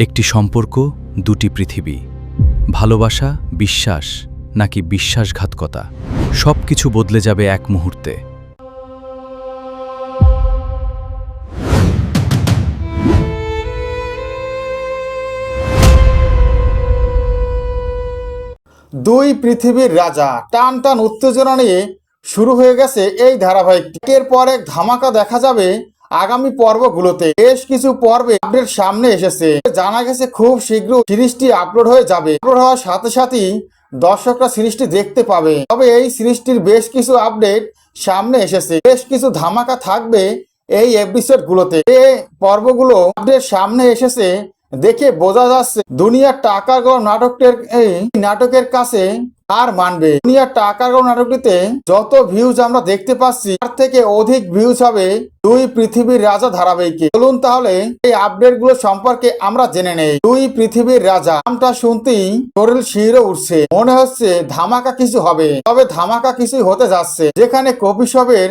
একটি সম্পর্ক, দুটি পৃথিবী। ভালোবাসা, বিশ্বাস নাকি বিশ্বাসঘাতকতা, সবকিছু বদলে যাবে এক মুহূর্তে। দুই পৃথিবীর রাজা, টান টান উত্তেজনা নিয়ে শুরু হয়ে গেছে এই ধারাবাহিকটি। একের পর এক ধামাকা দেখা যাবে আগামী পর্বগুলোতে। বেশ কিছু পর্বে আপডেট সামনে এসেছে, জানা গেছে খুব শীঘ্র সিরিজটি আপলোড হয়ে যাবে। আপলোড হওয়ার সাথে সাথেই দর্শকরা সিরিজটি দেখতে পাবে। তবে এই সিরিজটির বেশ কিছু আপডেট সামনে এসেছে, বেশ কিছু ধামাকা থাকবে এই এপিসোডগুলোতে। এই পর্বগুলো আপডেট সামনে এসেছে দেখে বোঝা যাচ্ছে দুনিয়ার টাকার গড় নাটকের কাছে আর মানবে। দুনিয়ার টাকার গড় নাটকটিতে যত ভিউজ আমরা দেখতে পাচ্ছি তার থেকে অধিক ভিউজ হবে দুই পৃথিবীর রাজা ধারাবাহিকে। চলুন তাহলে এই আপডেট গুলো সম্পর্কে আমরা জেনে নেই। দুই পৃথিবীর রাজা নামটা শুনতেই শরীর শিহরে উঠছে, মনে হচ্ছে ধামাকা কিছু হবে। তবে ধামাকা কিছুই হতে যাচ্ছে, যেখানে কফি শপের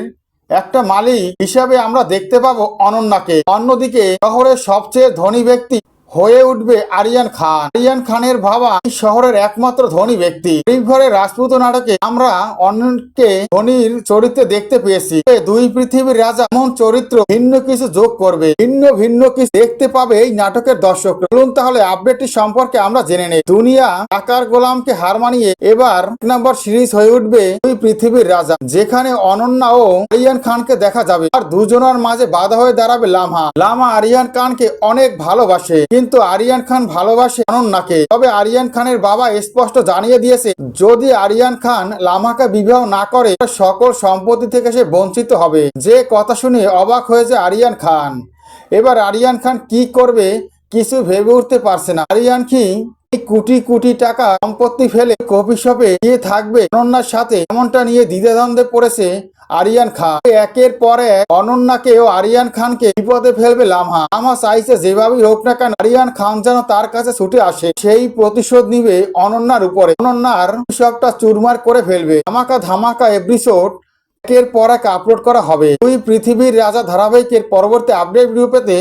একটা মালিক হিসাবে আমরা দেখতে পাবো অনন্যাকে। অন্যদিকে শহরের সবচেয়ে ধনী ব্যক্তি হয়ে উঠবে আরিয়ান খান। আরিয়ান খানের বাবা শহরের একমাত্র ধনী ব্যক্তি। ঘরে রাজপুত নাটকে আমরা অন্যকে ধনীর চরিত্রে দেখতে পেয়েছি। দুই পৃথিবীর রাজা এমন চরিত্র ভিন্ন কিছু যোগ করবে, ভিন্ন কিছু দেখতে পাবে এই নাটকের দর্শক। চলুন তাহলে আপডেটটি সম্পর্কে আমরা জেনে নেই। দুনিয়া টাকার গোলামকে হার মানিয়ে এবার এক নম্বর সিরিজ হয়ে উঠবে দুই পৃথিবীর রাজা, যেখানে অনন্যা ও আরিয়ান খানকে দেখা যাবে। আর দুজনের মাঝে বাধা হয়ে দাঁড়াবে লামা। লামা আরিয়ান খানকে অনেক ভালোবাসে, কিন্তু আরিয়ান খান ভালোবাসে অনন্যাকে। তবে আরিয়ান খানের বাবা স্পষ্ট জানিয়ে দিয়েছে, যদি আরিয়ান খান লামাকে বিবাহ না করে সকল সম্পত্তি থেকে সে বঞ্চিত হবে। যে কথা শুনে অবাক হয়ে যায় আরিয়ান খান। এবার আরিয়ান খান কি করবে কিছু ভেবে উঠতে পারছে না। আরিয়ান কি কোটি কোটি টাকা সম্পত্তি ফেলে কফি শপে গিয়ে থাকবে অনন্যার সাথে, এমনটা নিয়ে দ্বিধাদ্বন্দ্বে পড়েছে আরিয়ান খান। একের পর এক অনন্যাকে ও আরিয়ান খানকে বিপদে ফেলবে লামা। লামা চাইছে যেভাবেই হোক না কেন আরিয়ান খান যেন তার কাছে ছুটে আসে, সেই প্রতিশোধ নিবে অনন্যার উপরে। অনন্যার সবটা চুরমার করে ফেলবে। ধামাকা এপিসোড একের পর এক আপলোড করা হবে। দুই পৃথিবীর রাজা ধারাবাহিকের পরবর্তী আপডেট ভিডিও পেতে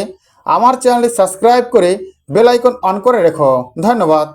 আমার চ্যানেলটি সাবস্ক্রাইব করে বেল আইকন অন করে রেখো। ধন্যবাদ।